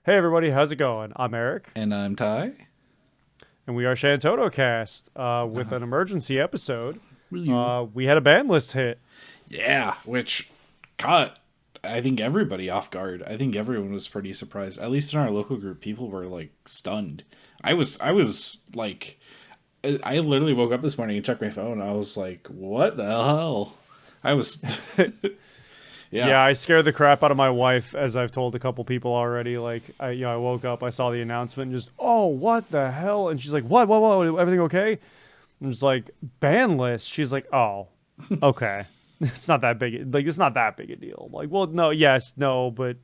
Hey everybody, how's it going? I'm Eric, And I'm Ty. and we are ShantottoCast with Uh, an emergency episode. will you? We had a ban list hit. Yeah, which caught I think everybody off guard. I think everyone was pretty surprised. At least in our local group, people were like stunned. I was like I literally woke up this morning and checked my phone. I was like, "What the hell?" I was yeah. Yeah, I scared the crap out of my wife, as I've told a couple people already. Like, I woke up, I saw the announcement, and just, oh, what the hell? And she's like, what? Everything okay? I'm just like, ban list. She's like, oh, okay. It's not that big. Like, it's not that big a deal. I'm like, well, no, yes, no, but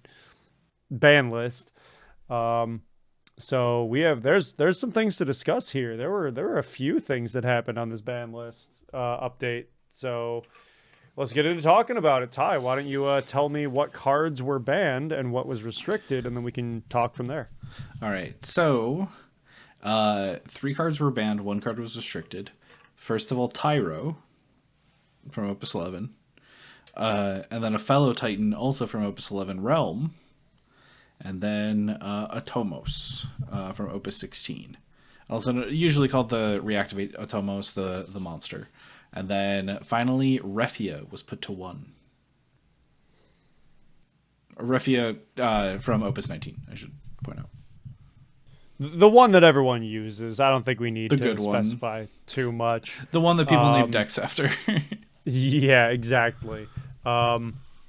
ban list. Um, So we have there's some things to discuss here. There were a few things that happened on this ban list update. So let's get into talking about it. Ty, why don't you tell me what cards were banned and what was restricted, and then we can talk from there. All right. So, three cards were banned, one card was restricted. First of all, Tyro from Opus 11. And then a fellow Titan also from Opus 11 Realm, and then Atomos from Opus 16. Also, usually called the Reactivate Atomos, the monster. And then finally, Refia was put to one. Refia from Opus 19, I should point out. The one that everyone uses. I don't think we need The to good one. specify too much. The one that people name Um, decks after. yeah, exactly.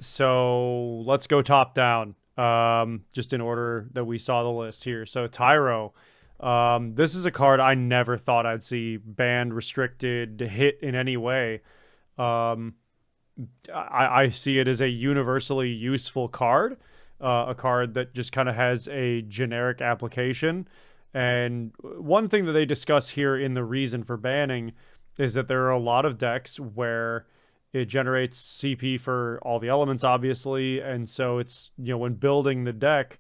So let's go top down. Just in order that we saw the list here. So Tyro. This is a card I never thought I'd see banned, restricted, hit in any way. Um, I see it as a universally useful card, a card that just kind of has a generic application. And one thing that they discuss here in the reason for banning is that there are a lot of decks where it generates CP for all the elements, obviously. And so it's, when building the deck,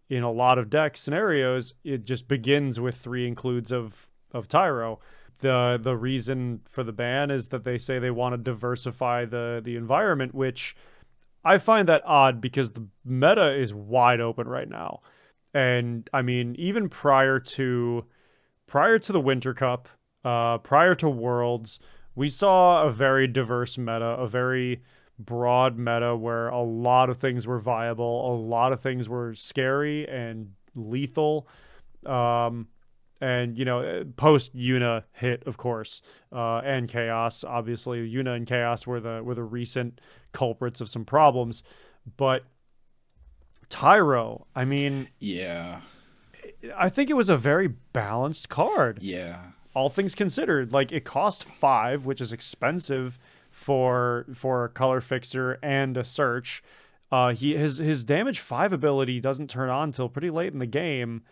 in a lot of deck scenarios, it just begins with three includes of Tyro. The reason for the ban is that they say they want to diversify the environment, which I find that odd because the meta is wide open right now. And I mean, even prior to the Winter Cup, prior to Worlds, we saw a very diverse meta, a very broad meta where a lot of things were viable, a lot of things were scary and lethal. Um, and post Yuna hit, of course, and Chaos. Obviously, Yuna and Chaos were the recent culprits of some problems, but Tyro. I mean, Yeah. I think it was a very balanced card, Yeah. all things considered. Like, it cost 5, which is expensive for a color fixer and a search. His damage 5 ability doesn't turn on until pretty late in the game,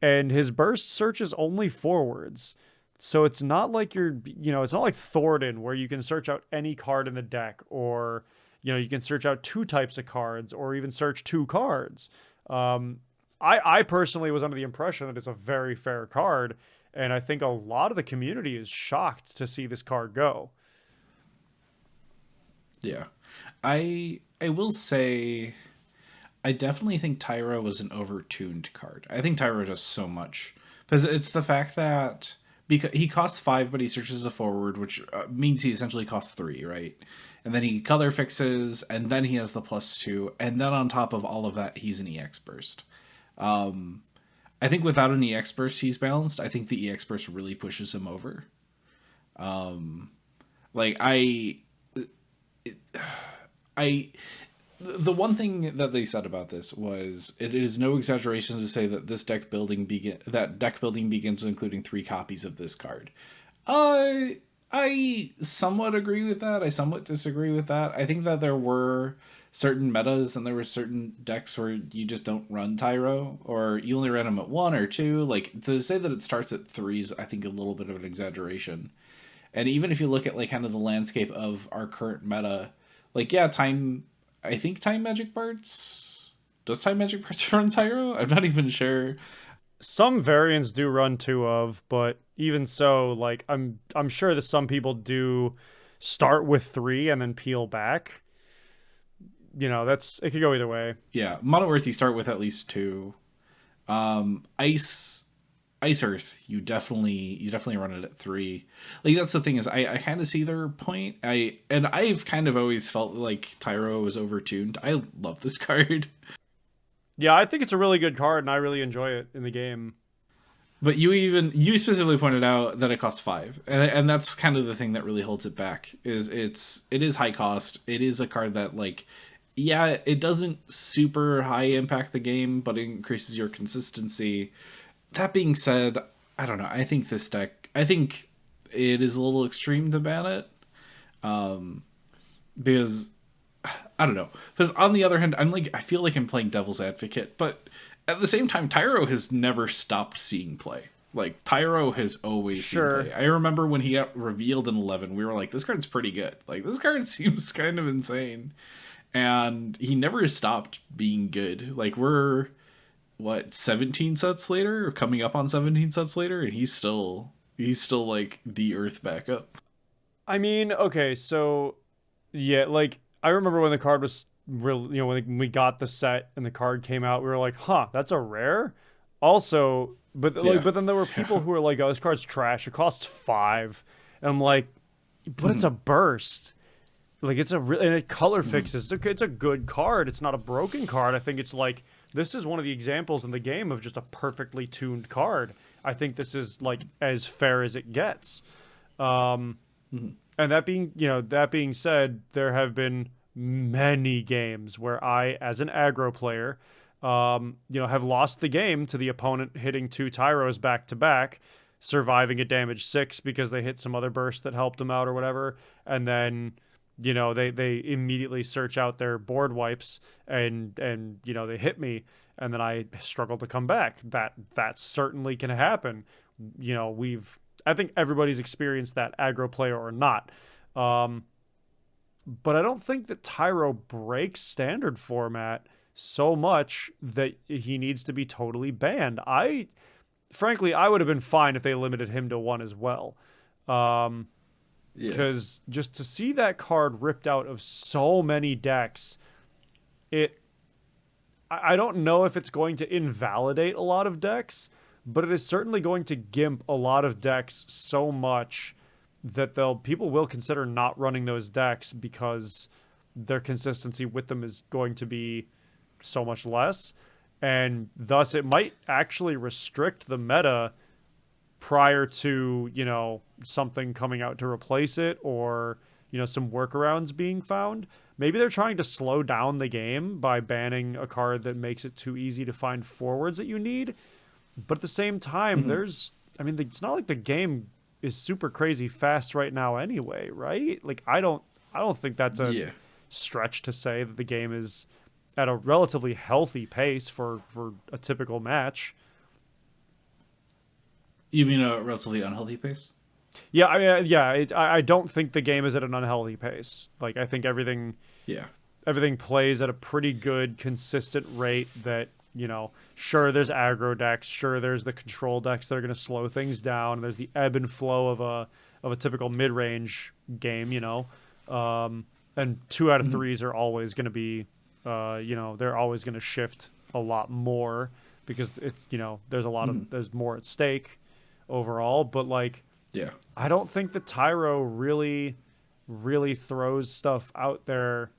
and his burst searches only forwards. So it's not like it's not like Thornton where you can search out any card in the deck, or you can search out two types of cards, or even search two cards. Um, I personally was under the impression that it's a very fair card, and I think a lot of the community is shocked to see this card go. Yeah. I will say I definitely think Tyra was an overtuned card. I think Tyra does so much because it's the fact that because he costs 5 but he searches a forward, which means he essentially costs 3, right? And then he color fixes, and then he has the +2, and then on top of all of that, he's an EX burst. Um, I think without an EX burst, he's balanced. I think the EX burst really pushes him over. Like I the one thing that they said about this was it is no exaggeration to say that deck building begins with including 3 copies of this card. I somewhat agree with that. I somewhat disagree with that. I think that there were certain metas and there were certain decks where you just don't run Tyro, or you only ran him at 1 or 2. Like, to say that it starts at 3 is, I think, a little bit of an exaggeration. And even if you look at like kind of the landscape of our current meta, like, yeah, time. I think Time Magic Bards. Does Time Magic Bards run Tyro? I'm not even sure. Some variants do run two of, but even so, like, I'm sure that some people do start with three and then peel back. that's it could go either way. Yeah, Mono Earth you start with at least two. Ice Earth you definitely run it at three. Like that's the thing is I kind of see their point. I've kind of always felt like Tyro was overtuned. I love this card. Yeah, I think it's a really good card, and I really enjoy it in the game. But you specifically pointed out that it costs five, and that's kind of the thing that really holds it back. It is high cost. It is a card that like, yeah, it doesn't super high impact the game, but it increases your consistency. That being said, I don't know. I think it is a little extreme to ban it, because I don't know. Because on the other hand, I feel like I'm playing devil's advocate, but at the same time, Tyro has never stopped seeing play. Like Tyro has always seen Sure. play. I remember when he got revealed in 11, we were like, "This card's pretty good." Like this card seems kind of insane, and he never stopped being good. Like we're what 17 sets later, or coming up on 17 sets later, and he's still like the Earth backup. I mean, okay, so yeah, like I remember when the card was real, when we got the set and the card came out, we were like, "Huh, that's a rare." Also, Yeah, but then there were people yeah. who were like, "Oh, this card's trash. It costs 5." And I'm like, "But it's a burst. Like and it color fixes. It's a good card. It's not a broken card. I think it's like this is one of the examples in the game of just a perfectly tuned card. I think this is like as fair as it gets." Um, and that being said, there have been many games where I, as an aggro player, have lost the game to the opponent hitting two Tyros back to back, surviving at damage 6 because they hit some other burst that helped them out or whatever, and then they immediately search out their board wipes and they hit me, and then I struggle to come back. That certainly can happen. We've I think everybody's experienced that, aggro player or not. Um, but I don't think that Tyro breaks standard format so much that he needs to be totally banned. Frankly, I would have been fine if they limited him to one as well. Um, Yeah. because just to see that card ripped out of so many decks, it I don't know if it's going to invalidate a lot of decks, but it is certainly going to gimp a lot of decks so much that people will consider not running those decks because their consistency with them is going to be so much less, and thus it might actually restrict the meta prior to something coming out to replace it, or some workarounds being found. Maybe they're trying to slow down the game by banning a card that makes it too easy to find forwards that you need. But at the same time, it's not like the game is super crazy fast right now anyway, right? Like I don't think that's a Yeah. stretch to say that the game is at a relatively healthy pace for a typical match. You mean a relatively unhealthy pace? Yeah, I don't think the game is at an unhealthy pace. Like I think Yeah. everything plays at a pretty good, consistent rate that, sure, there's aggro decks, sure, there's the control decks that are going to slow things down, and there's the ebb and flow of a typical mid-range game, and 2 out of 3s are always going to be, they're always going to shift a lot more because it's, there's a lot of, there's more at stake overall, but like, Yeah. I don't think the Tyro really throws stuff out there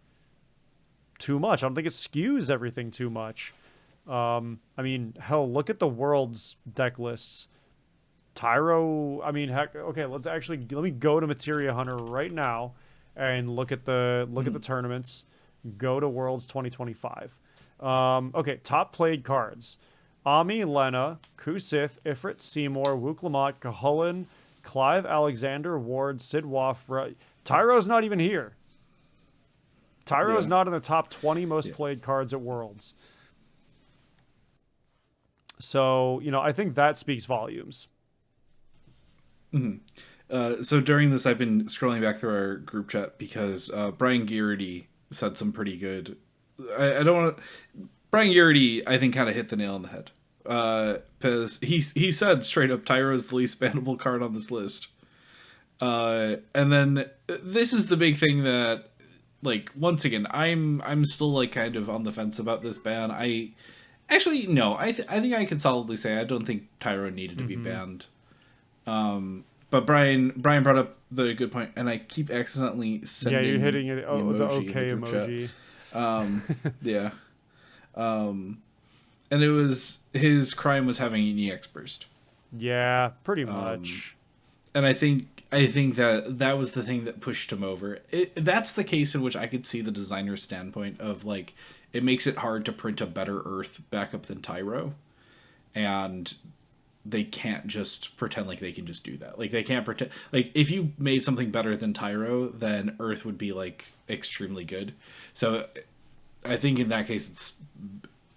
too much. I don't think it skews everything too much. I mean, hell, look at the world's deck lists. Tyro, I mean, heck, okay, let me go to Materia Hunter right now and look at the tournaments. Go to Worlds 2025. Okay, top played cards: Ami, Lena, Kusith, Ifrit, Seymour, Wuklamot, Cahullin, Clive, Alexander, Ward, Sid Waff. Tyro's not even here. Tyro's Yeah. not in the top 20 most Yeah. played cards at Worlds. So, I think that speaks volumes. So during this, I've been scrolling back through our group chat because Brian Garrity said some pretty good. I don't want to. Brian Garrity, I think, kind of hit the nail on the head. Because he said straight up, Tyro's the least bannable card on this list. And then this is the big thing that like once again, I'm still like kind of on the fence about this ban. I actually no, I think I can solidly say I don't think Tyro needed to be Mm-hmm. banned. But Brian brought up the good point, and I keep accidentally Yeah, you're sending hitting it. the Oh, the emoji in the okay group chat. emoji. Yeah. Um, and it was his crime was having an EX burst. Yeah, pretty Um, much. and I think that that was the thing that pushed him over. That's the case in which I could see the designer's standpoint of like it makes it hard to print a better Earth backup than Tyro, and they can't just pretend like they can just do that. Like they can't pretend like if you made something better than Tyro, then Earth would be like extremely good. So I think in that case,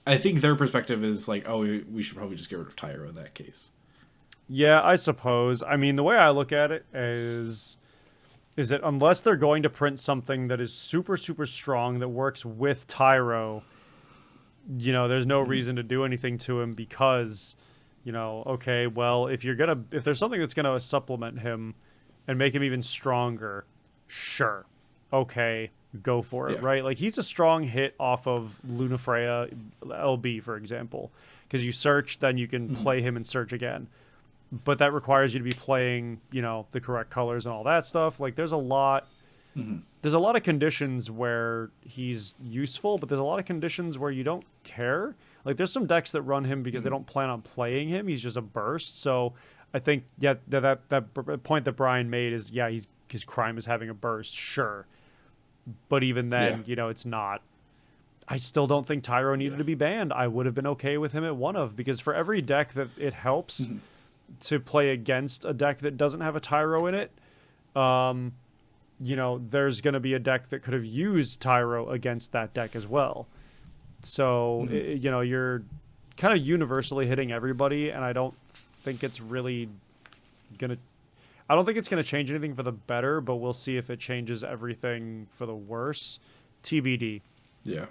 I think their perspective is like, oh, we should probably just get rid of Tyro in that case. Yeah, I suppose. I mean, the way I look at it is that unless they're going to print something that is super super strong that works with Tyro, there's no Mm-hmm. reason to do anything to him because, okay, well, if there's something that's gonna supplement him and make him even stronger, sure, okay, go for it, Yeah. right? Like he's a strong hit off of Lunafreya LB, for example, because you search, then you can Mm-hmm. play him and search again. But that requires you to be playing, the correct colors and all that stuff. Like Mm-hmm. there's a lot of conditions where he's useful, but there's a lot of conditions where you don't care. Like there's some decks that run him because they Mm-hmm. don't plan on playing him. He's just a burst. So I think yeah that point that Brian made is yeah his crime is having a burst, sure, but even Yeah. then it's not. I still don't think Tyro needed Yeah. to be banned. I would have been okay with him at one of because for every deck that it helps Mm-hmm. to play against a deck that doesn't have a Tyro in it, um, there's going to be a deck that could have used Tyro against that deck as well. So, Mm-hmm. you're kind of universally hitting everybody, and I don't think it's really going to. I don't think it's going to change anything for the better, but we'll see if it changes everything for the worse. TBD. Yeah.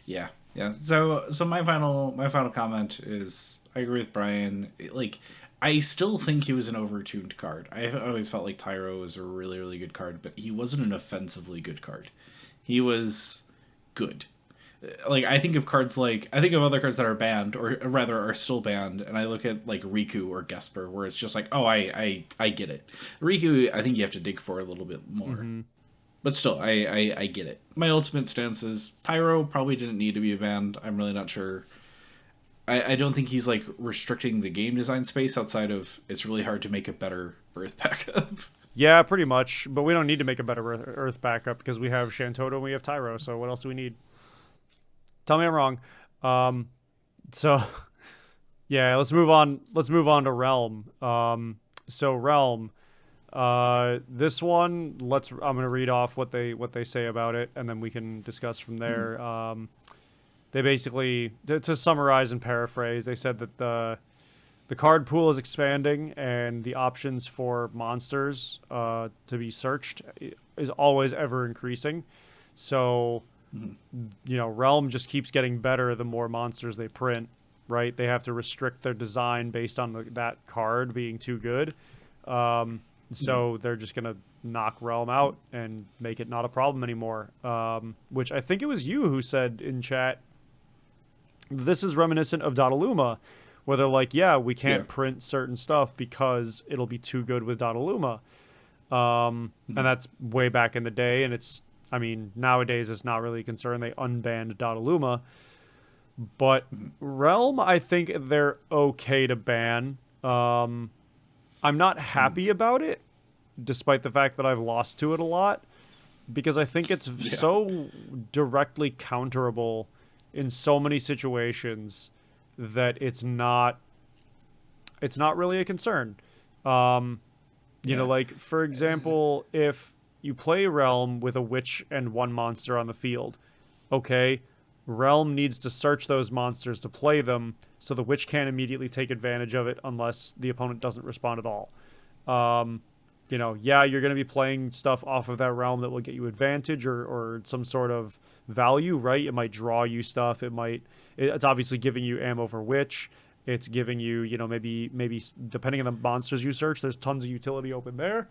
Yeah. Yeah. So my final comment is I agree with Brian. Like I still think he was an overtuned card. I always felt like Tyro was a really really good card, but he wasn't an offensively good card. He was good. Like I think of other cards that are banned or rather are still banned, and I look at like Riku or Gesper, where it's just like, oh, I get it. Riku, I think you have to dig for a little bit more, Mm-hmm. but still, I get it. My ultimate stance is Tyro probably didn't need to be banned. I'm really not sure. I don't think he's like restricting the game design space outside of it's really hard to make a better Earth backup. Yeah, pretty much. But we don't need to make a better Earth backup because we have Shantotto and we have Tyro. So what else do we need? Tell me I'm wrong. Um, so yeah, let's move on. Let's move on to Realm. So Realm. This one, I'm gonna read off what they say about it, and then we can discuss from Mhm. there. They basically, to summarize and paraphrase, they said that the card pool is expanding, and the options for monsters to be searched is always ever increasing. So Mhm. Realm just keeps getting better the more monsters they print, right? They have to restrict their design based on that card being too good. Mhm. So they're just gonna knock Realm out and make it not a problem anymore. Which I think it was you who said in chat. This is reminiscent of Dottaluma, where they're like, yeah, we Yeah. can't print certain stuff because it'll be too good with Dottaluma. And Mhm. that's way back in the day, and I mean, nowadays it's not really a concern. They unbanned Dottaluma, but Mhm. Realm, I think they're okay to ban. I'm not Mhm. happy about it, despite the fact that I've lost to it a lot, because I think it's Yeah. so directly counterable in so many situations that it's not really a concern. Um, Yeah. like for example, if you play Realm with a witch and one monster on the field, okay, Realm needs to search those monsters to play them, so the witch can't immediately take advantage of it unless the opponent doesn't respond at all. Um, yeah, you're going to be playing stuff off of that realm that will get you advantage or some sort of value, right? It might draw you stuff. It's obviously giving you ammo for witch. It's giving you, maybe depending on the monsters you search, there's tons of utility open there.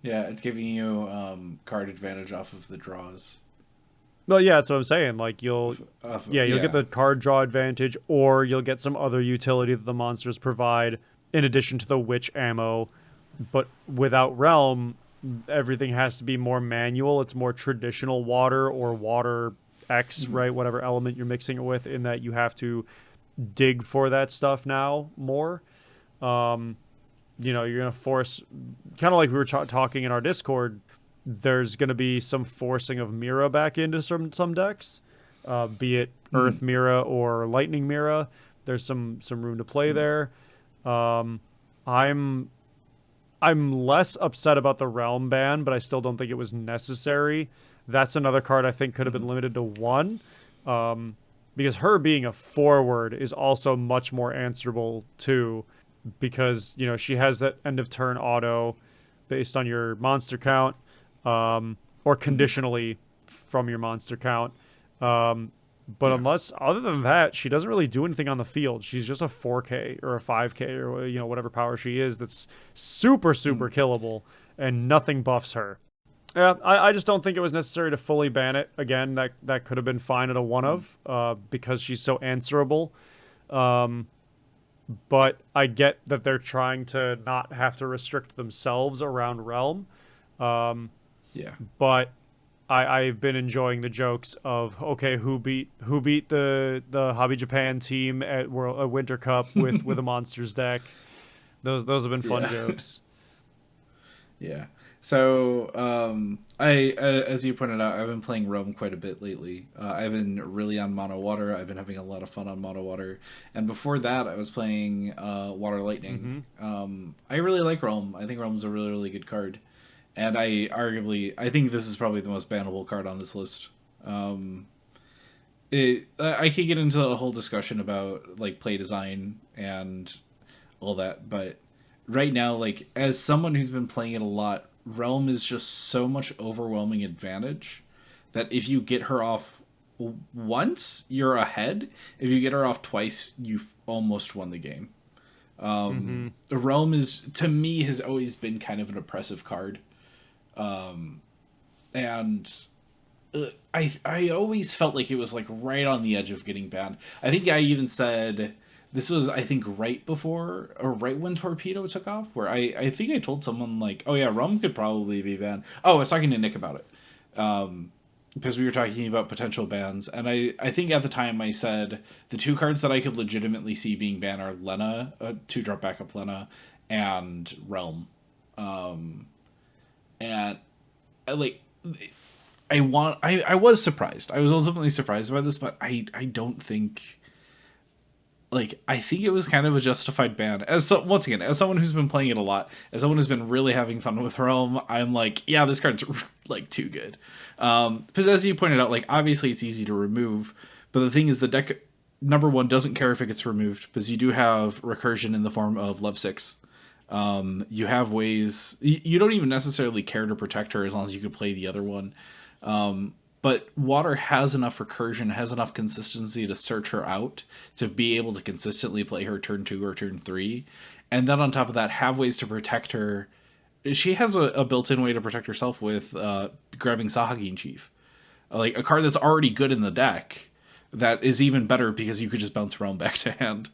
Yeah, it's giving you card advantage off of the draws. Well, yeah, that's what I'm saying. Like you'll get Yeah. the card draw advantage, or you'll get some other utility that the monsters provide in addition to the witch ammo. But without realm, everything has to be more manual. It's more traditional water or water X, Mhm. right? Whatever element you're mixing it with, in that you have to dig for that stuff now more. Um, you're gonna force, kind of like we were talking in our Discord. There's gonna be some forcing of Mira back into some decks, be it Mhm. Earth Mira or Lightning Mira. There's some room to play Mhm. there. Um, I'm I'm less upset about the Realm ban, but I still don't think it was necessary. That's another card I think could have been Mhm. limited to one, um, because her being a forward is also much more answerable too, because she has that end of turn auto based on your monster count, or Mhm. conditionally from your monster count. Um, but Yeah. unless other than that, she doesn't really do anything on the field. She's just a 4K or a 5K or whatever power she is. That's super super Mhm. killable, and nothing buffs her. Yeah, I just don't think it was necessary to fully ban it. Again, that could have been fine at a one Mhm. of, because she's so answerable. Um, but I get that they're trying to not have to restrict themselves around Realm. Um, Yeah. but I've been enjoying the jokes of, okay, who beat the Hobby Japan team at Winter Cup with a monsters deck. Those have been fun Yeah. jokes. Yeah. So, I as you pointed out, I've been playing Rome quite a bit lately. I've been really on Mono Water. I've been having a lot of fun on Mono Water, and before that, I was playing Water Lightning. Mm-hmm. I really like Rome. I think Rome's a really really good card, and I think this is probably the most bannable card on this list. Um, I could get into a whole discussion about like play design and all that, but right now, like as someone who's been playing it a lot, Realm is just so much overwhelming advantage that if you get her off once, you're ahead. If you get her off twice, you've almost won the game. Mm-hmm. Realm is to me has always been kind of an oppressive card, and I always felt like it was like right on the edge of getting banned. I think I even said this was I think right before or right when Torpedo took off, where I think I told someone like, oh yeah, Rum could probably be banned. Oh, I was talking to Nick about it, because we were talking about potential bans, and I think at the time I said the two cards that I could legitimately see being banned are Lena, 2-drop backup Lena, and Realm, and like I was surprised. I was ultimately surprised by this, but I don't think I think it was kind of a justified ban. Once again, as someone who's been playing it a lot, as someone who's been really having fun with Realm, I'm like, yeah, this card's like too good. Because as you pointed out, like obviously it's easy to remove, but the thing is, the deck number one doesn't care if it gets removed because you do have recursion in the form of Love Six. You have ways you don't even necessarily care to protect her as long as you can play the other one. But Water has enough recursion, has enough consistency to search her out to be able to consistently play her turn 2 or turn 3. And then on top of that, have ways to protect her. She has a built in way to protect herself with grabbing Sahagin Chief. Like a card that's already good in the deck that is even better because you could just bounce around back to hand.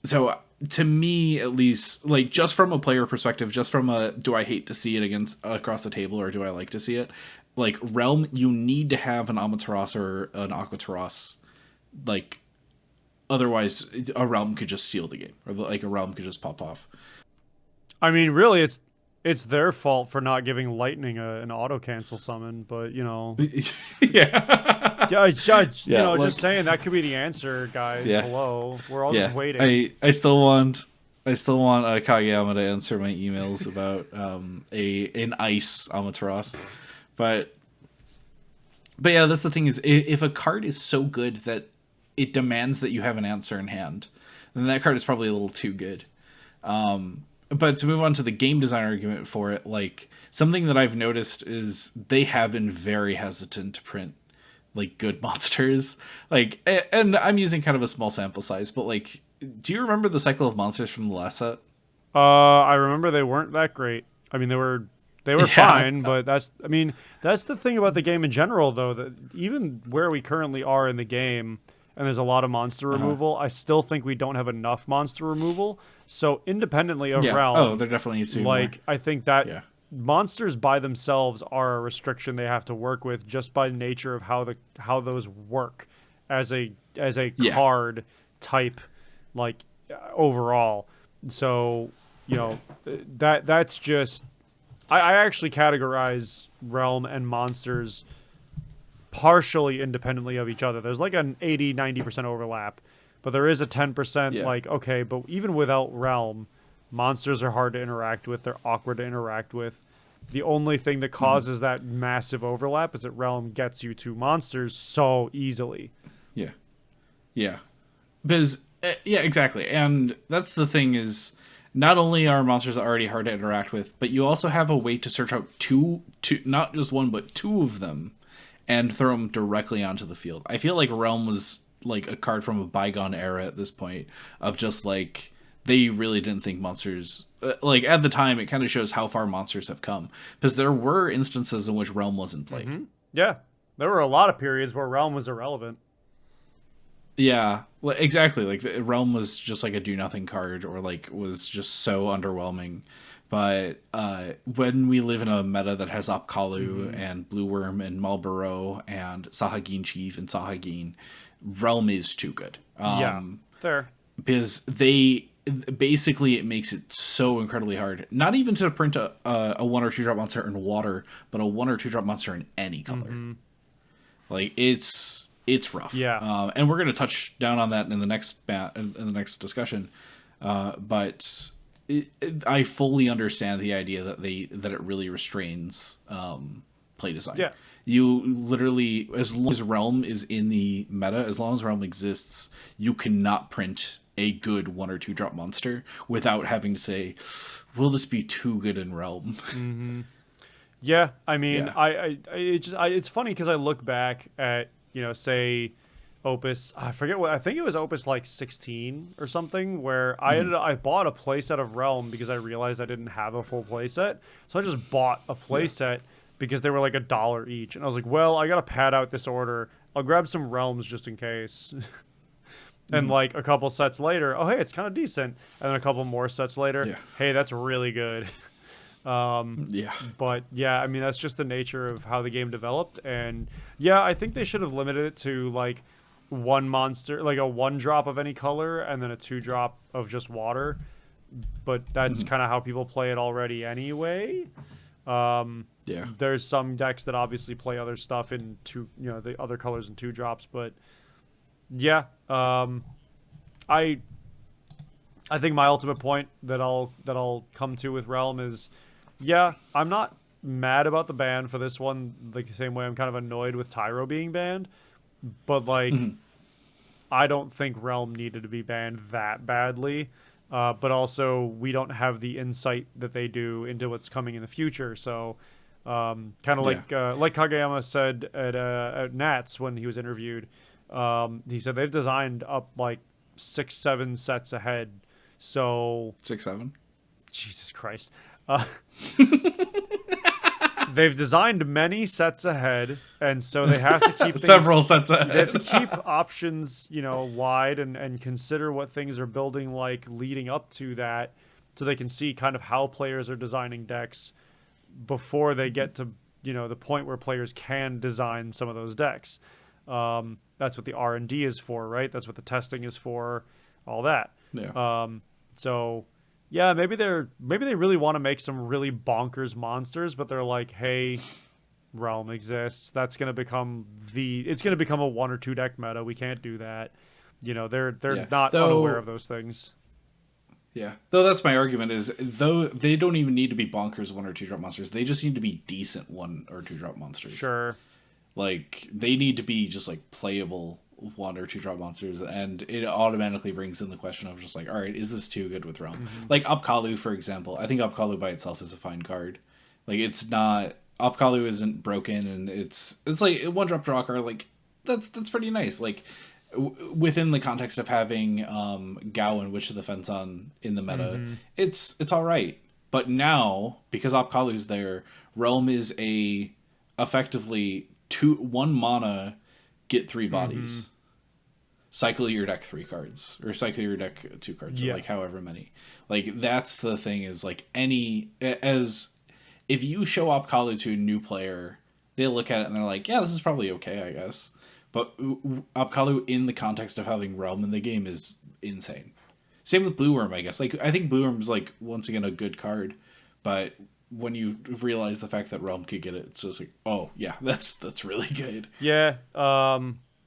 So to me at least, like just from a player perspective, just from a do I hate to see it against across the table or do I like to see it, like Realm, you need to have an Amaterasu or an Aquatarasu. Like otherwise a Realm could just steal the game, or like a Realm could just pop off. I mean, really, it's their fault for not giving Lightning an auto cancel summon, but Yeah. Yeah, just look. saying that could be the answer, guys. Yeah. Hello, we're all just Yeah. waiting. I still want Kageyama to answer my emails about a an ice Amaterasu. But yeah, that's the thing is if a card is so good that it demands that you have an answer in hand, then that card is probably a little too good. But to move on to the game design argument for it, like something that I've noticed is they have been very hesitant to print like good monsters. Like, and I'm using kind of a small sample size, but like, do you remember the cycle of monsters from the last set? I remember they weren't that great. I mean, they were Yeah. fine, but that's the thing about the game in general, though, that even where we currently are in the game, and there's a lot of monster Uh-huh. removal, I still think we don't have enough monster removal. So independently of Yeah. Oh, Realm, there definitely needs to be more. like I think that Yeah. monsters by themselves are a restriction they have to work with just by nature of how those work as a Yeah. card type, like overall. So that's just I actually categorize Realm and monsters partially independently of each other. There's like an 80-90% overlap, but there is a 10% Yeah. like, okay, but even without Realm, monsters are hard to interact with, they're awkward to interact with. The only thing that Hmm. causes that massive overlap is that Realm gets you to monsters so easily. Yeah. Yeah. Because yeah, exactly. And that's the thing is, not only are monsters already hard to interact with, but you also have a way to search out two, not just one, but two of them, and throw them directly onto the field. I feel like Realm was like a card from a bygone era at this point, of just like they really didn't think monsters. Like at the time, it kind of shows how far monsters have come, because there were instances in which Realm wasn't played. Yeah, there were a lot of periods where Realm was irrelevant. Yeah, well, exactly. Like the Realm was just like a do nothing card, or like was just so underwhelming. But when we live in a meta that has Opkalu and Blue Worm and Malboro and Sahagin Chief and Sahagin, Realm is too good. Yeah, fair. Because they basically, it makes it so incredibly hard. Not even to print a 1 or 2 drop monster in water, but a 1 or 2 drop monster in any color. Like it's rough. Yeah. And we're gonna touch down on that in the next discussion. But I fully understand the idea that it really restrains play design. Yeah. You literally, as long as Realm is in the meta, as long as Realm exists, you cannot print a good 1 or 2 drop monster without having to say, "Will this be too good in Realm?" Yeah, I mean, Yeah. it's funny because I look back at say Opus. I forget what I think it was Opus like 16 or something where I bought a playset of Realm because I realized I didn't have a full playset, so I just bought a Yeah. playset because they were like $1 each, and I was like, well, I gotta pad out this order. I'll grab some Realms just in case. And like a couple sets later, oh hey, it's kind of decent, and then a couple more sets later, Yeah. hey, that's really good. Yeah. But yeah, I mean that's just the nature of how the game developed, and yeah, I think they should have limited it to like one monster, like a 1 drop of any color, and then a 2 drop of just water. But that's kind of how people play it already anyway. Yeah. There's some decks that obviously play other stuff in the other colors in 2 drops, but yeah, I I think my ultimate point that I'll come to with Realm is, yeah, I'm not mad about the ban for this one, like the same way I'm kind of annoyed with Tyro being banned, but like I don't think Realm needed to be banned that badly. But also we don't have the insight that they do into what's coming in the future. So kind of Yeah. like Kageyama said at Nats when he was interviewed, he said they've designed up like 6-7 sets ahead. So 6-7. Jesus Christ. They've designed many sets ahead, and so they have to keep things, Several sets they have to ahead. keep options, wide and consider what things are building like leading up to that, so they can see kind of how players are designing decks before they get to the point where players can design some of those decks. That's what the R&D is for, right? That's what the testing is for, all that. Yeah. So yeah, maybe they really want to make some really bonkers monsters, but they're like, hey, Realm exists. That's gonna become it's gonna become a 1 or 2 deck meta. We can't do that. They're Yeah. not unaware of those things. Yeah. Though that's my argument is, though they don't even need to be bonkers 1 or 2 drop monsters. They just need to be decent 1 or 2 drop monsters. Sure. Like they need to be just like playable 1 or 2 drop monsters, and it automatically brings in the question of just like, all right, is this too good with Realm? Like Opkalu, for example. I think Opkalu by itself is a fine card. Like it's not, Opkalu isn't broken, and it's like a 1 drop draw card. Like that's pretty nice. Like within the context of having Gao and Witch of the Fence on in the meta, it's all right. But now, because Apkalu's there, Realm is a effectively 1 mana, get 3 bodies. Cycle your deck 3 cards, or cycle your deck 2 cards, or Yeah. like however many. Like that's the thing is like any as if you show Apkalu to a new player, they look at it and they're like, yeah, this is probably okay, I guess. But Apkalu in the context of having Realm in the game is insane. Same with Blue Worm, I guess. Like I think Blue Worm's like once again a good card, but when you realize the fact that Realm could get it, it's just like, oh yeah, that's really good. Yeah.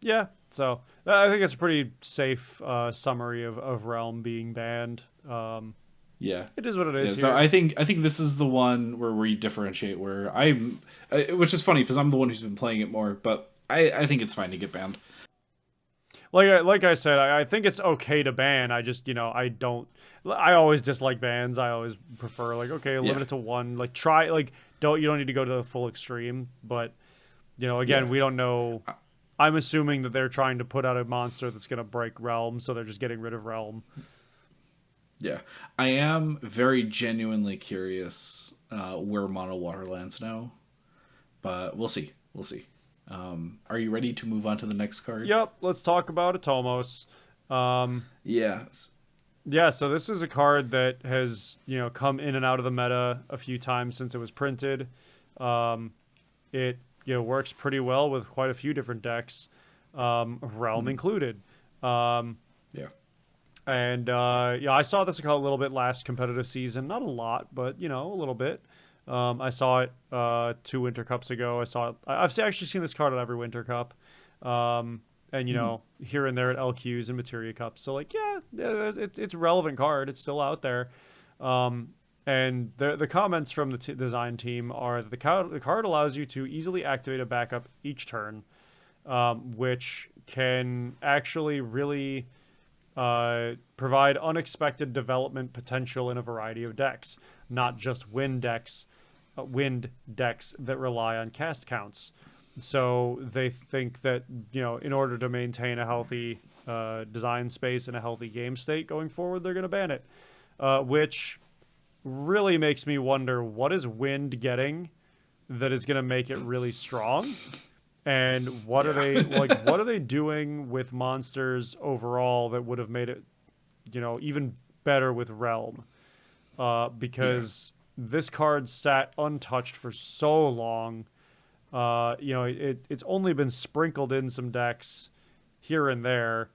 Yeah. So I think it's a pretty safe summary of Realm being banned. Yeah. It is what it Yeah, is so here. I think this is the one where we differentiate. Where which is funny because I'm the one who's been playing it more, but I think it's fine to get banned. Like I said, I think it's okay to ban. I just I don't. I always dislike bans. I always prefer like okay, Yeah, limit it to one. Like try like don't you don't need to go to the full extreme, but again, yeah, we don't know. I'm assuming that they're trying to put out a monster that's gonna break Realm, so they're just getting rid of Realm. yeah. I am very genuinely curious where Mono Water lands now, but we'll see. We'll see. Are you ready to move on to the next card? Yep, let's talk about Atomos. Um, Yeah. yeah, so this is a card that has come in and out of the meta a few times since it was printed. Um, it works pretty well with quite a few different decks, Realm Mhm. included. Um, Yeah. and yeah, I saw this a little bit last competitive season, not a lot, but a little bit. I saw it 2 Winter Cups ago. I've actually seen this card at every Winter Cup, and Mhm. here and there at LQs and Materia Cups. So like, yeah, it's a relevant card. It's still out there. Um, and the comments from the design team are that the card allows you to easily activate a backup each turn, which can actually really provide unexpected development potential in a variety of decks, not just wind decks that rely on cast counts. So they think that in order to maintain a healthy design space and a healthy game state going forward, they're going to ban it, which really makes me wonder what is wind getting that is going to make it really strong, and Yeah. what are they doing with monsters overall that would have made it even better with Realm, Yeah. because this card sat untouched for so long. It's only been sprinkled in some decks here and there.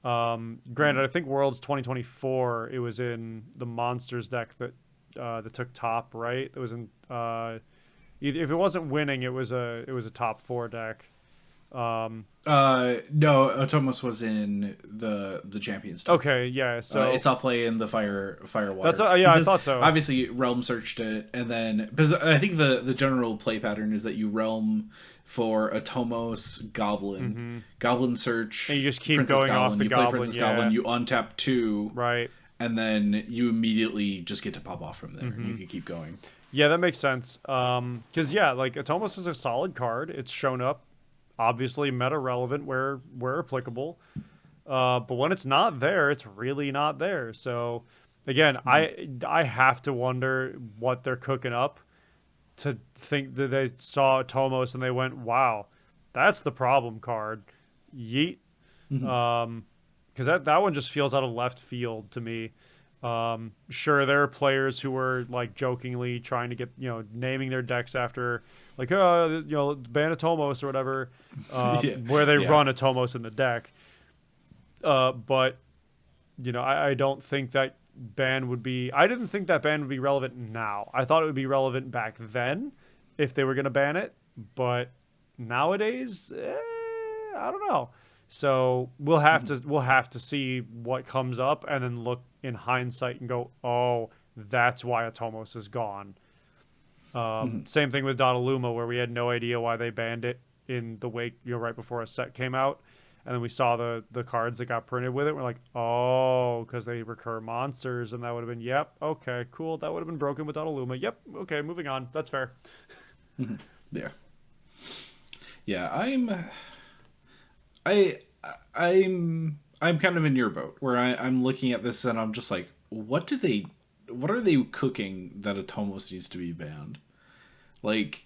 Granted, I think Worlds 2024 it was in the monsters deck that took top, right. It was in if it wasn't winning, it was a top four deck. Um, No, Otomos was in the Champions deck. okay, yeah. It's So all play in the fire water yeah, I because thought so. obviously Realm searched it, and then because I think the general play pattern is that you Realm for Atomos Goblin, Mm-hmm. Goblin And you search just keep Princess going off Goblin, the you play goblin, Princess Goblin, yeah. you untap 2, Right. and then you immediately just get to pop off from there, and Mm-hmm. you can keep going. Yeah, that makes sense. Because yeah, like Atomos is a solid card. It's shown up, obviously meta relevant where applicable. But when it's not there, it's really not there. So again, Mhm. I have to wonder what they're cooking up to think that they saw Atomos and they went, wow, that's the problem card. Yeet. Mhm. Because that one just feels out of left field to me. Sure, there are players who were like jokingly trying to get naming their decks after like ban Atomos or whatever, Yeah, where they yeah. run Atomos in the deck. But I don't think that ban would be. I didn't think that ban would be relevant now. I thought it would be relevant back then if they were going to ban it, but nowadays, I don't know. So Mhm. we'll have to see what comes up and then look in hindsight and go, oh, that's why Atomos is gone. Mhm. Same thing with Donnarumma, where we had no idea why they banned it in the wake, right before a set came out, and then we saw the cards that got printed with it. We're like, oh, because they recur monsters, and that would have been, yep, okay, cool. That would have been broken with Donnarumma. Yep, okay, moving on. That's fair. Mhm. Yeah, yeah. I I'm kind of in your boat where I'm looking at this and I'm just like, what do they what are they cooking that Atomos needs to be banned? Like,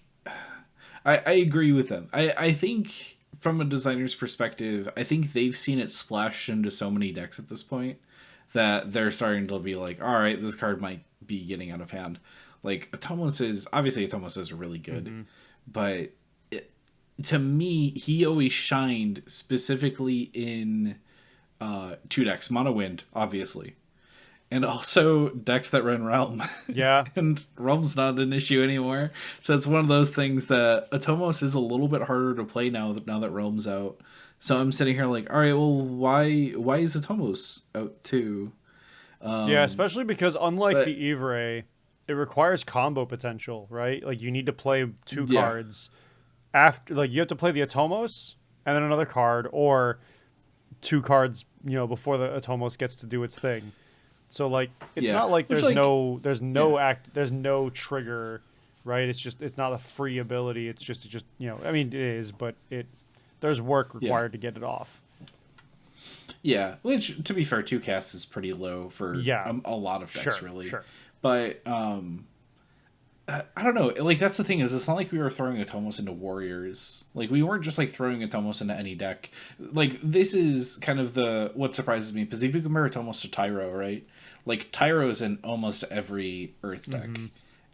I agree with them. I think from a designer's perspective, I think they've seen it splash into so many decks at this point that they're starting to be like, all right, this card might be getting out of hand. Like Atomos is really good, Mm-hmm. but to me, he always shined specifically in two decks, Mono Wind, obviously, and also decks that run Realm. Yeah. And Realm's not an issue anymore. So it's one of those things that Atomos is a little bit harder to play now that Realm's out. So I'm sitting here like, all right, well, why is Atomos out too? Yeah, Um, especially because unlike the but Ivray, it requires combo potential, right? Like you need to play two yeah, cards after, like you have to play the Atomos and then another card, or two cards, before the Atomos gets to do its thing. So like it's yeah, not like which there's like no there's yeah, no act there's no trigger, right? It's not a free ability. It's just I mean it is, but there's work yeah, required to get it off. yeah. Which to be fair, two casts is pretty low for Yeah, a lot of decks sure, really. sure. But I don't know. Like that's the thing is, it's not like we were throwing Atomos into warriors. Like we weren't just like throwing Atomos into any deck. Like this is kind of the what surprises me because if you compare Atomos to Tyro, right? Like Tyro's in almost every Earth deck, Hmm.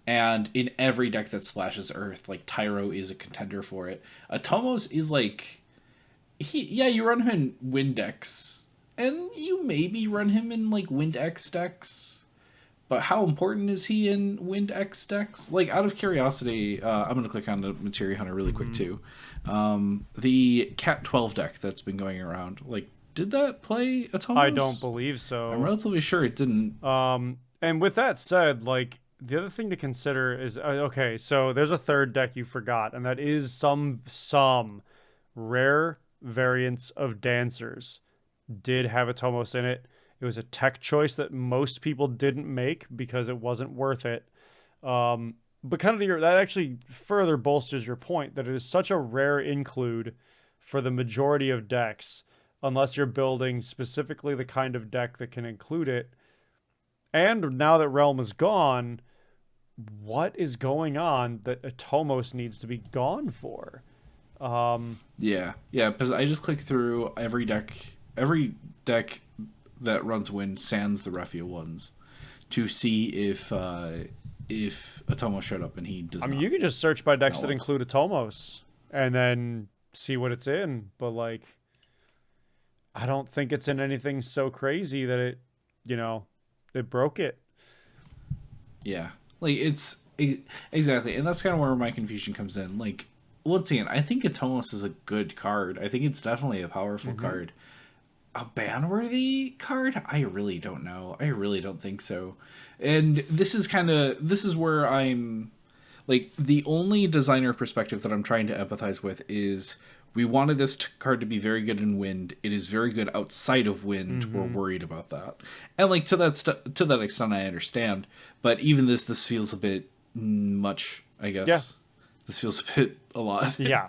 and in every deck that splashes Earth, like Tyro is a contender for it. Atomos is like yeah, you run him in Wind decks, and you maybe run him in like Wind X decks, but how important is he in Wind X decks? Like, out of curiosity, I'm going to click on the Materia Hunter really quick, Hmm. too. The Cat 12 deck that's been going around, like, did that play I don't Atomos? believe I'm so. relatively sure it didn't. And with that said, like the other thing to consider is okay, so there's a third deck you forgot, and that is some rare variants of dancers did have a Tomos in it. It was a tech choice that most people didn't make because it wasn't worth it. But kind of that actually further bolsters your point that it is such a rare include for the majority of decks, unless you're building specifically the kind of deck that can include it. And now that Realm is gone, what is going on that Atomos needs to be gone for? Um, Yeah, yeah, because I just clicked through every deck that runs Wind sans the Refia ones to see if Atomos showed up, and he does I mean, not. you could just search by decks Not that once. include Atomos and then see what it's in. But like, I don't think it's in anything so crazy that you know, it broke it. Yeah, like exactly, and that's kind of where my confusion comes in. Like, once again, I think Atomos is a good card. I think it's definitely a powerful Mm-hmm. card. A ban-worthy card? I really don't know. I really don't think so. And this is where I'm like the only designer perspective that I'm trying to empathize with is we wanted this card to be very good in Wind. It is very good outside of Wind. We're Mm-hmm. worried about that, and like to that extent, I understand. But even this feels a bit much. I Yeah, guess this feels a bit a lot. yeah.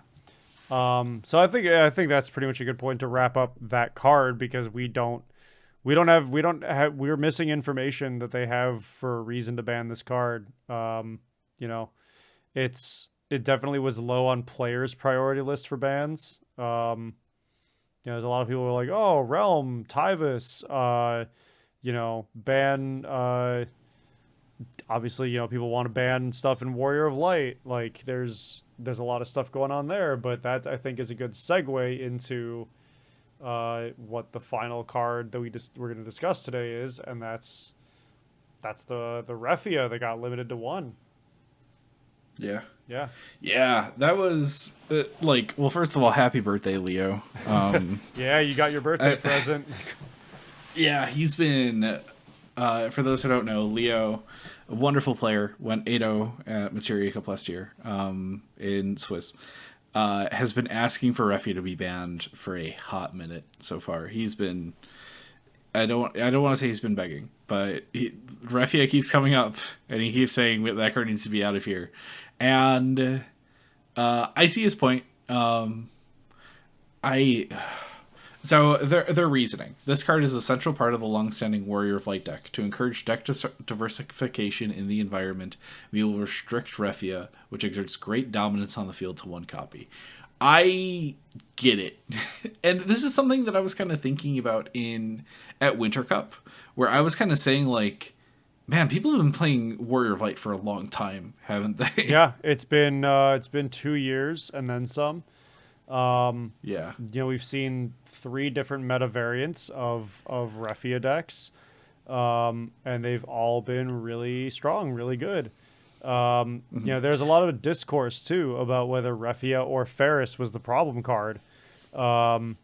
So I think that's pretty much a good point to wrap up that card because we're missing information that they have for a reason to ban this card. You know, it definitely was low on players' priority list for bans. There's a lot of people who are like, oh, Realm, Tyvus, ban. Obviously, people want to ban stuff in Warrior of Light. Like, there's a lot of stuff going on there, but that I think is a good segue into what the final card that we're going to discuss today is, and that's the Refia that got limited to one. Yeah. Yeah. Yeah, that was like well. First of all, happy birthday, Leo. Yeah, you got your birthday I, present. yeah, he's been. For those who don't know, Leo, a wonderful player, went 8-0 at Materia Cup last year in Swiss. Has been asking for Refi to be banned for a hot minute so far. He's been. I don't want to say he's been begging, but Refia keeps coming up, and he keeps saying that card needs to be out of here, and I see his point. I So their reasoning. This card is a central part of the long-standing Warrior of Light deck. To encourage deck diversification in the environment, we will restrict Refia, which exerts great dominance on the field, to one copy. I get it. And this is something that I was kind of thinking about in at Winter Cup, where I was kind of saying like, man, people have been playing Warrior of Light for a long time, haven't they? Yeah, it's been 2 years and then some. Yeah. We've seen three different meta variants of Refia decks, and they've all been really strong, really good. There's a lot of discourse too about whether Refia or Ferris was the problem card. A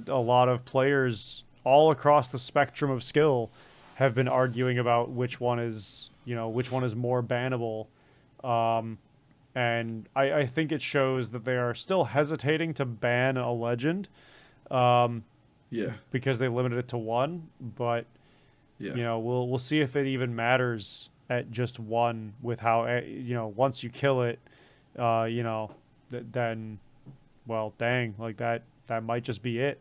lot of players all across the spectrum of skill have been arguing about which one is more bannable. And I think it shows that they are still hesitating to ban a legend, Yeah. because they limited it to one. But Yeah. we'll see if it even matters at just one. With how once you kill it, then, well, dang, like that might just be it.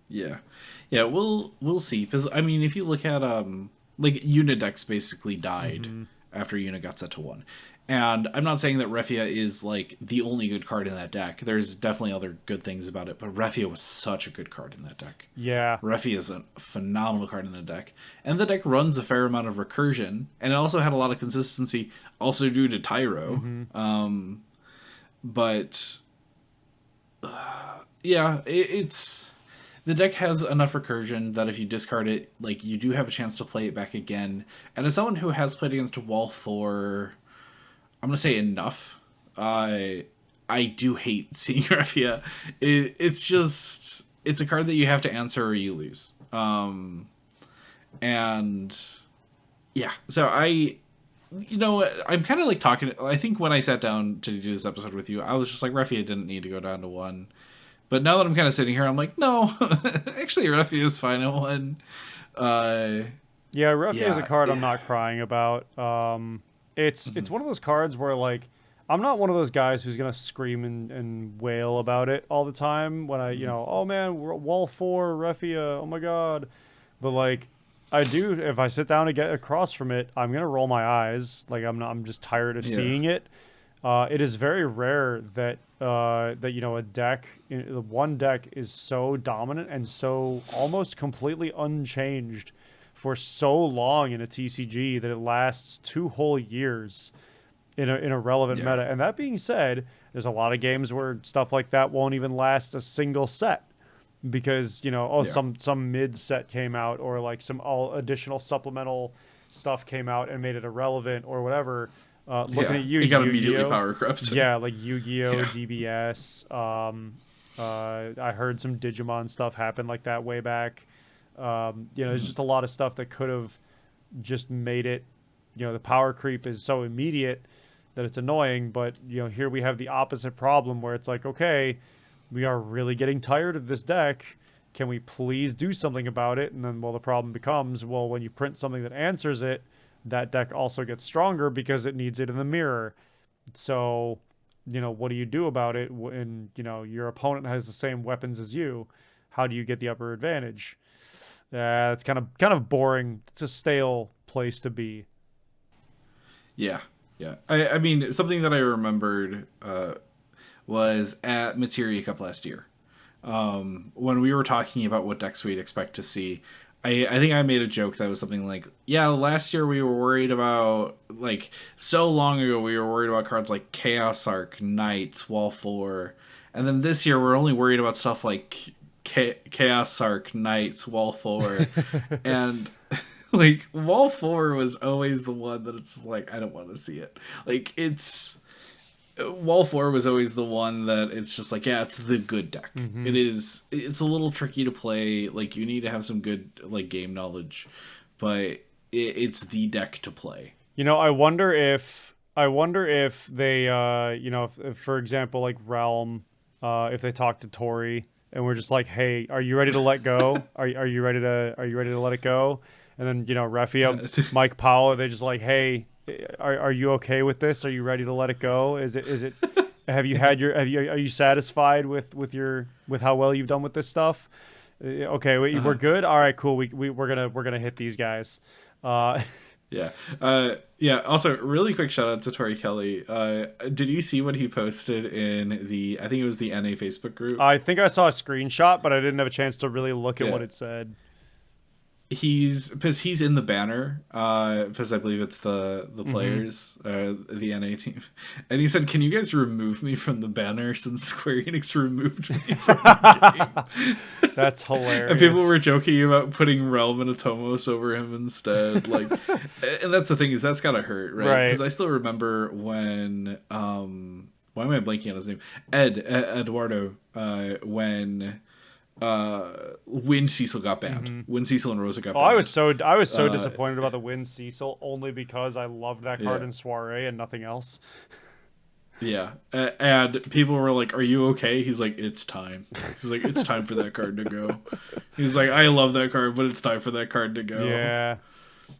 Yeah, yeah, we'll see. Because I mean, if you look at like Unidex basically died Hmm. after Una got set to one, and I'm not saying that Refia is like the only good card in that deck. There's definitely other good things about it, but Refia was such a good card in that deck. Yeah. Refia is a phenomenal card in the deck, and the deck runs a fair amount of recursion, and it also had a lot of consistency, also due to Tyro. Hmm. But yeah, it's the deck has enough recursion that if you discard it, like you do have a chance to play it back again. And as someone who has played against a wall for, I'm gonna say enough. I do hate seeing Refia. It's just it's a card that you have to answer or you lose. And yeah, so I'm kind of like talking. I think when I sat down to do this episode with you, I was just like, Refia didn't need to go down to one. But now that I'm kind of sitting here, I'm like, no, actually, Refia is fine at one. Uh, Yeah, Refia is a yeah, card I'm yeah. not crying about. It's one of those cards where, like, I'm not one of those guys who's gonna scream and wail about it all the time when oh man, wall four Refia, oh my god. But like, I do, if I sit down and get across from it, I'm gonna roll my eyes. Like, I'm just tired of Yeah, seeing it. It is very rare that a deck, the one deck is so dominant and so almost completely unchanged for so long in a TCG that it lasts 2 whole years in a relevant yeah, meta. And that being said, there's a lot of games where stuff like that won't even last a single set because yeah, some mid set came out, or like some all additional supplemental stuff came out and made it irrelevant or whatever. Looking yeah. at you, It got immediately Yu-Gi-Oh. power corrupted. Yeah, like Yu-Gi-Oh, Yeah, DBS. I heard some Digimon stuff happen like that way back. There's just a lot of stuff that could have just made it. The power creep is so immediate that it's annoying. But here we have the opposite problem where it's like, okay, we are really getting tired of this deck. Can we please do something about it? And then, well, the problem becomes, well, when you print something that answers it, that deck also gets stronger because it needs it in the mirror. So, what do you do about it when, your opponent has the same weapons as you? How do you get the upper advantage? It's kind of boring. It's a stale place to be. yeah, yeah. I mean, something that I remembered was at Materia Cup last year. When we were talking about what decks we'd expect to see, I think I made a joke that was something like, yeah, last year we were worried about, like, so long ago we were worried about cards like Chaos Arc, Knights, Wall 4, and then this year we're only worried about stuff like Chaos Arc, Knights, Wall 4, and like, Wall 4 was always the one that it's like, I don't want to see it. Like, it's Wall 4 was always the one that it's just like, yeah, it's the good deck. Hmm. It's a little tricky to play. Like, you need to have some good, like, game knowledge, but it's the deck to play. I wonder if they, if, for example, like Realm, if they talk to Tori and we're just like, hey, are you ready to let go? Are you ready to let it go? And then Refia, Mike Powell, they're just like, hey, are you okay with this? Are you ready to let it go? Is it have you had your have you are you satisfied with how well you've done with this stuff? Okay, we're Uh-huh. good. All right, cool. We're gonna hit these guys. Uh, Yeah. Yeah. Also, really quick shout out to Tori Kelly. Did you see what he posted in the? I think it was the NA Facebook group. I think I saw a screenshot, but I didn't have a chance to really look at Yeah. what it said. He's in the banner because I believe it's the Hmm. players the NA team, and he said, "Can you guys remove me from the banner since Square Enix removed me from the game?" That's And people were hilarious. joking about putting Realm and Atomos over him instead. Like, and that's the thing, is that's gotta hurt, right? Right. Because I still remember when why am I blanking on his name? Eduardo when when Cecil got banned, Hmm. when Cecil and Rosa got Oh, I was banned. so Uh, disappointed about the win Cecil only because I loved that card yeah, in Soiree and nothing else. yeah, and people were like, "Are you okay?" He's like, "It's time." He's like, "It's time for that card to go." He's like, "I love that card, but it's time for that card to go." Yeah.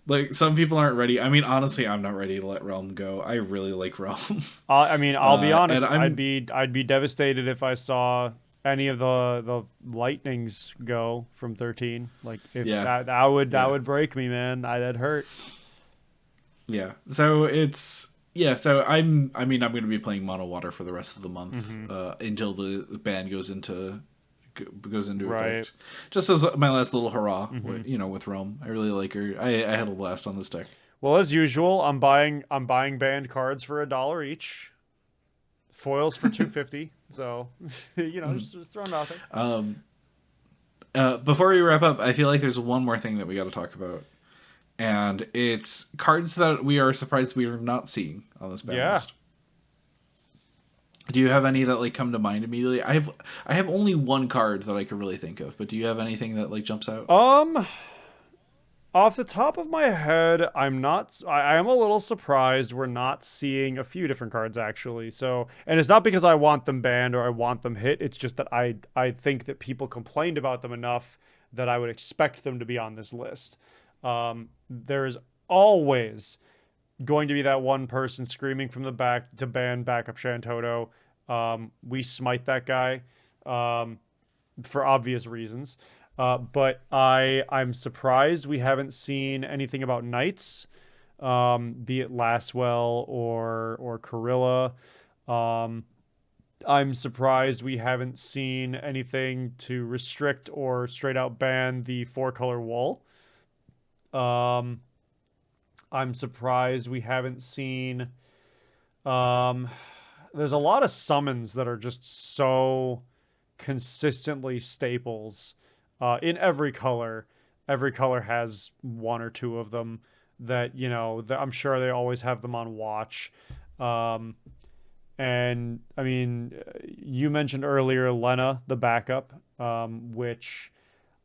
Like some people aren't ready. I mean, honestly, I'm not ready to let Realm go. I really like Realm, I mean, I'll be and honest. I'd I'm be devastated if I saw any of the lightnings go from 13. Like if yeah, that yeah, would break me, man. That'd hurt. yeah. So it's yeah. So I'm. I mean, I'm going to be playing Mono Water for the rest of the month Hmm. until the ban goes into Right. effect. Just as my last little hurrah, Hmm. with Realm. I really like her. I had a blast on this deck. Well, as usual, I'm buying banned cards for $1 each. Foils for 250. So, just throwing it out there. Um, before we wrap up, I feel like there's one more thing that we got to talk about, and it's cards that we are surprised we are not seeing on this ban Yeah. list. Do you have any that like come to mind immediately? I have only one card that I could really think of, but do you have anything that like jumps out? Um, Off the top of my head, I'm not. I am a little surprised we're not seeing a few different cards actually. So, and it's not because I want them banned or I want them hit. It's just that I think that people complained about them enough that I would expect them to be on this list. There's always going to be that one person screaming from the back to ban backup Shantotto. We smite that guy. Um, for obvious reasons. But I'm surprised we haven't seen anything about knights, be it Laswell or Carilla. Um, I'm surprised we haven't seen anything to restrict or straight out ban the four color wall. Um, I'm surprised we haven't seen. Um, there's a lot of summons that are just so consistently staples in every color. Every color has one or two of them that I'm sure they always have them on watch. Um, and I mean, you mentioned earlier Lena, the backup, which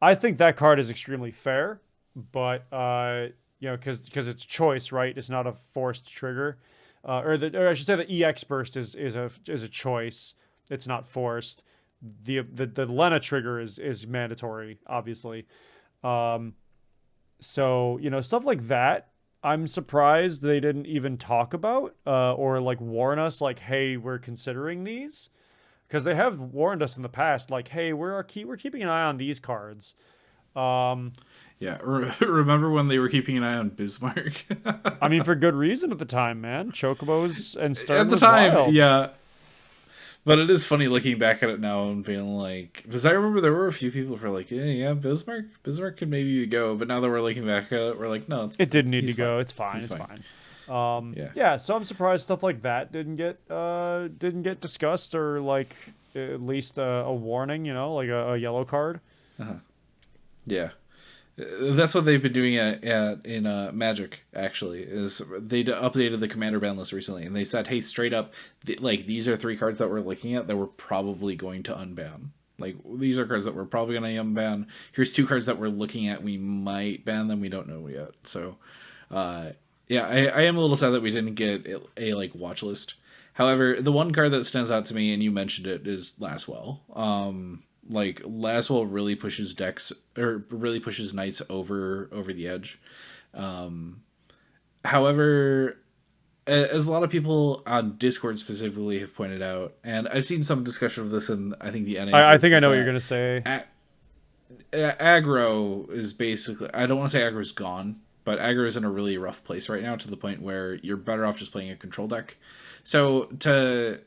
I think that card is extremely fair, but because it's choice, right? It's not a forced trigger, or I should say the EX burst is a choice. It's not forced. The Lena trigger is mandatory, obviously. Um, so stuff like that. I'm surprised they didn't even talk about or like warn us like, hey, we're considering these because they have warned us in the past like, hey, we're keeping an eye on these cards. Um, Yeah, remember when they were keeping an eye on Bismarck? I mean, for good reason at the time, man. Chocobos and Stern At the was time, wild. yeah. But it is funny looking back at it now and being like, because I remember there were a few people who were like, yeah, Bismarck could maybe go. But now that we're looking back at it, we're like, no, It didn't need to he's fine, go. It's fine. he's It's fine. fine. Yeah. Yeah, so I'm surprised stuff like that didn't get discussed or like at least a warning, like a yellow card. Uh-huh. Yeah. That's what they've been doing in Magic. Actually, is they updated the commander ban list recently, and they said, "Hey, straight up, like these are three cards that we're looking at that we're probably going to unban. Like these are cards that we're probably going to unban. Here's two cards that we're looking at. We might ban them. We don't know yet. So, uh, yeah, I am a little sad that we didn't get a like watch list. However, the one card that stands out to me, and you mentioned it, is Laswell. Like Laswell really pushes decks or really pushes knights over the edge. Um, however, as a lot of people on Discord specifically have pointed out, and I've seen some discussion of this in I think the NA I group, think I is know what you're that gonna say. aggro is basically, I don't want to say aggro's gone, but aggro is in a really rough place right now to the point where you're better off just playing a control deck. So to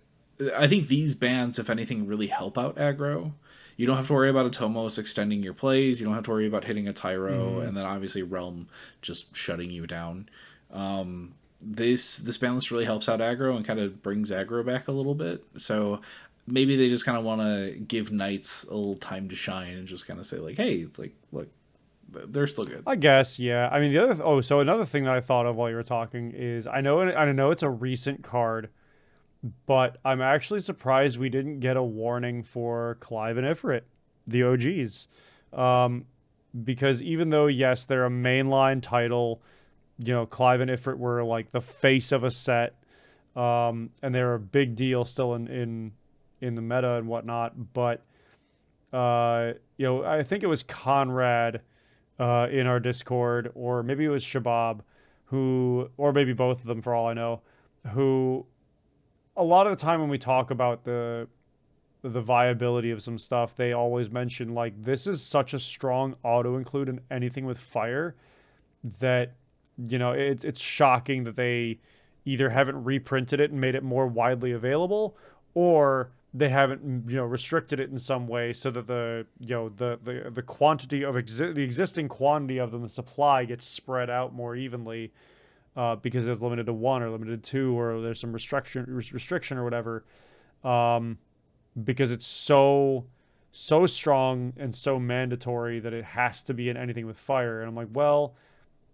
I think these bans, if anything, really help out aggro. You don't have to worry about a Tomos extending your plays. You don't have to worry about hitting a Tyro, Hmm. and then obviously Realm just shutting you down. This balance really helps out aggro and kind of brings aggro back a little bit. So maybe they just kind of want to give knights a little time to shine and just kind of say like, hey, like look, they're still good. I guess, yeah. I mean, the other so another thing that I thought of while you were talking is I know it's a recent card, but I'm actually surprised we didn't get a warning for Clive and Ifrit, the OGs. Um, because even though yes, they're a mainline title, Clive and Ifrit were like the face of a set, and they're a big deal still in the meta and whatnot. But I think it was Conrad in our Discord, or maybe it was Shabab, or maybe both of them for all I know, who a lot of the time when we talk about the viability of some stuff, they always mention like this is such a strong auto include in anything with fire that it's shocking that they either haven't reprinted it and made it more widely available, or they haven't restricted it in some way so that the quantity of the existing quantity of them, the supply gets spread out more evenly, because it's limited to one or limited to two, or there's some restriction or whatever, um, because it's so strong and so mandatory that it has to be in anything with fire. And I'm like, well,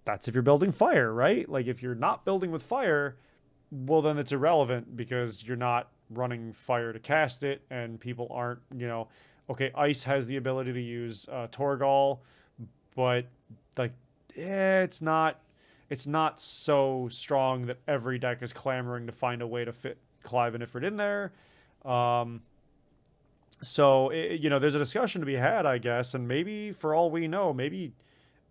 that's if you're building fire, right? Like if you're not building with fire, well then it's irrelevant because you're not running fire to cast it, and people aren't, okay, ice has the ability to use Torgal, but like, it's not so strong that every deck is clamoring to find a way to fit Clive and Ifrit in there. Um, there's a discussion to be had, I guess, and maybe for all we know, maybe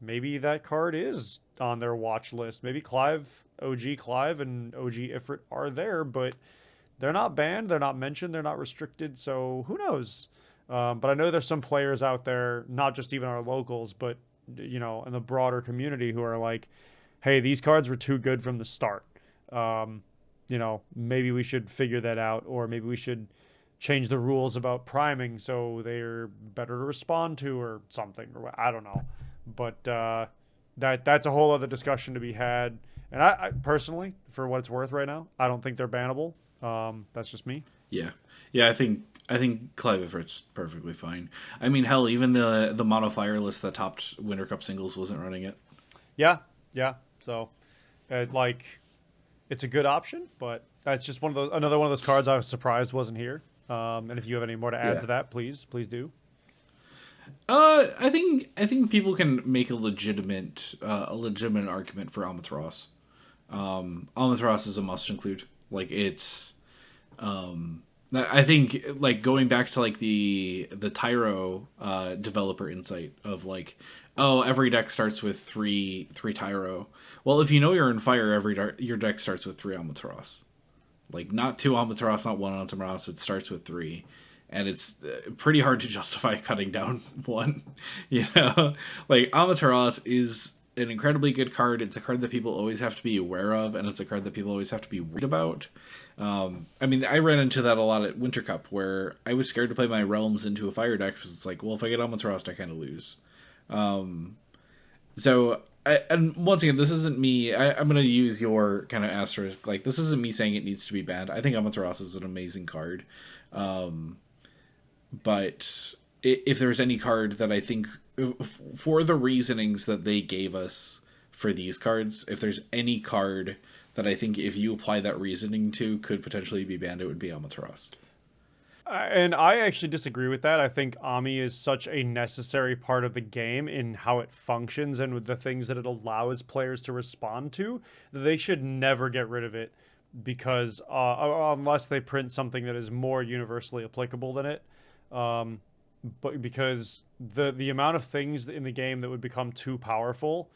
that card is on their watch list. Maybe OG Clive and OG Ifrit are there, but they're not banned, they're not mentioned, they're not restricted, so who knows? But I know there's some players out there, not just even our locals, but in the broader community who are like, hey, these cards were too good from the start. Maybe we should figure that out, or maybe we should change the rules about priming so they're better to respond to or something, or I don't know. But that's a whole other discussion to be had. And I personally, for what it's worth right now, I don't think they're bannable. That's just me. Yeah, yeah. I think Clive Everett's perfectly fine. I mean, hell, even the mono fire list that topped Winter Cup singles wasn't running it. Yeah, yeah. So, like, it's a good option, but that's just another one of those cards I was surprised wasn't here. And if you have any more to add Yeah. to that, please do. I think people can make a legitimate argument for Albatross. Albatross is a must include. Like it's I think like going back to like the Tyro developer insight of like, oh, every deck starts with three Tyro. Well, if you know you're in fire, your deck starts with three Albatross. Like not two Albatross, not one Albatross. It starts with three, and it's pretty hard to justify cutting down one. You know, like Albatross is an incredibly good card. It's a card that people always have to be aware of, and it's a card that people always have to be worried about. I mean, I ran into that a lot at Winter Cup, where I was scared to play my realms into a fire deck because it's like, well, if I get Albatross, I kind of lose. And once again, this isn't me. I'm going to use your kind of asterisk. Like, this isn't me saying it needs to be banned. I think Amaterasu is an amazing card. Um, but if there's any card that I think, for the reasonings that they gave us for these cards, if there's any card that I think if you apply that reasoning to could potentially be banned, it would be Amaterasu. And I actually disagree with that. I think Ami is such a necessary part of the game in how it functions and with the things that it allows players to respond to, that they should never get rid of it because unless they print something that is more universally applicable than it. Um, but because the amount of things in the game that would become too powerful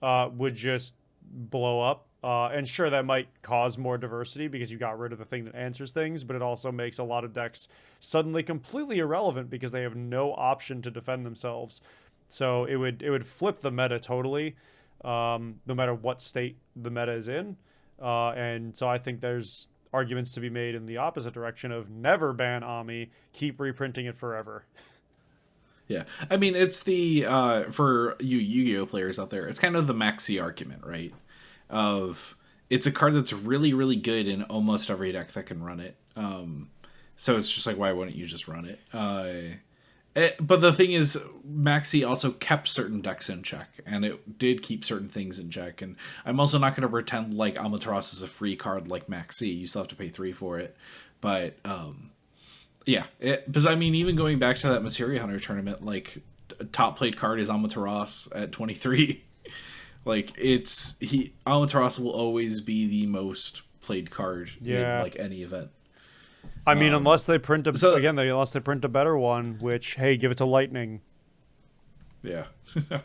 would just blow up. And sure, that might cause more diversity because you got rid of the thing that answers things, but it also makes a lot of decks suddenly completely irrelevant because they have no option to defend themselves. So it would flip the meta totally, no matter what state the meta is in. And so I think there's arguments to be made in the opposite direction of never ban Ami, keep reprinting it forever. Yeah, I mean it's the for you Yu-Gi-Oh players out there, it's kind of the Maxi argument, right? Of it's a card that's really really good in almost every deck that can run it. So it's just like why wouldn't you just run it? But the thing is, Maxi also kept certain decks in check, and it did keep certain things in check. And I'm also not going to pretend like Amaterasu is a free card like Maxi. You still have to pay 3 for it, but yeah, because I mean, even going back to that Materia Hunter tournament, like top played card is Amaterasu at 23. Like Amaterasu will always be the most played card in Yeah. like any event. I mean, unless they print So unless they print a better one, which hey, give it to Lightning. yeah,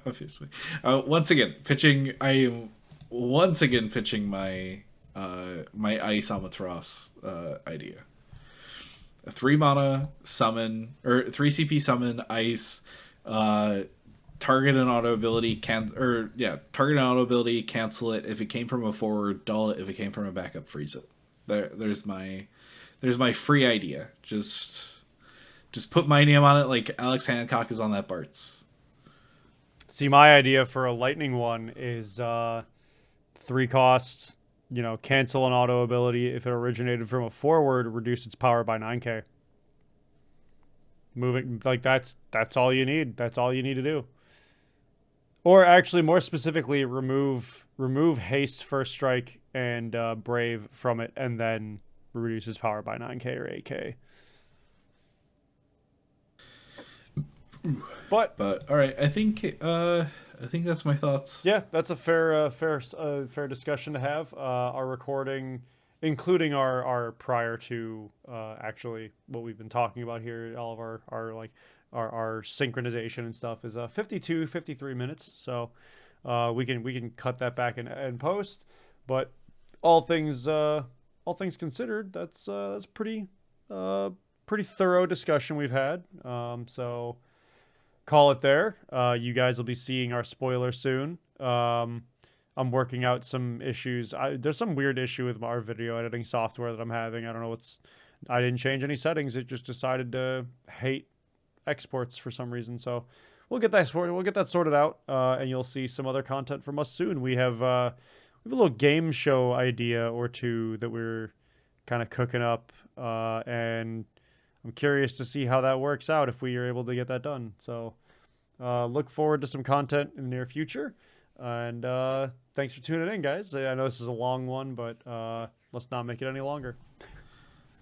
obviously. Once again, pitching. I am once again pitching my my Ice Amaterasu idea. A 3 mana summon or 3 CP summon Ice. Target an auto ability target an auto ability, cancel it. If it came from a forward, dull it. If it came from a backup, freeze it. There's my free idea. Just put my name on it like Alex Hancock is on that Bart's. See, my idea for a Lightning one is 3 cost. Cancel an auto ability if it originated from a forward, reduce its power by 9k. Moving like that's all you need. That's all you need to do. Or actually, more specifically, remove haste, first strike, and brave from it, and then reduces power by 9k or 8k. But all right, I think that's my thoughts. yeah, that's a fair discussion to have. Our recording, including our prior to actually what we've been talking about here, all of our synchronization and stuff is 53 minutes. So we can cut that back and post. But all things considered, that's pretty thorough discussion we've had. So call it there. You guys will be seeing our spoiler soon. I'm working out some issues. There's some weird issue with our video editing software that I'm having. I don't know I didn't change any settings. It just decided to hate exports for some reason. So we'll get that sorted out, and you'll see some other content from us soon. We have a little game show idea or two that we're kind of cooking up, and I'm curious to see how that works out if we are able to get that done. So look forward to some content in the near future. And thanks for tuning in, guys. I know this is a long one, but let's not make it any longer.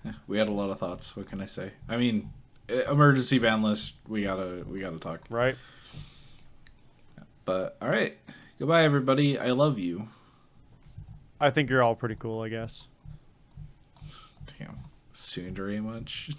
Yeah, we had a lot of thoughts. What can I say? I mean, emergency ban list. We gotta talk. Right. But all right, goodbye, everybody. I love you. I think you're all pretty cool, I guess. Damn, soon very much.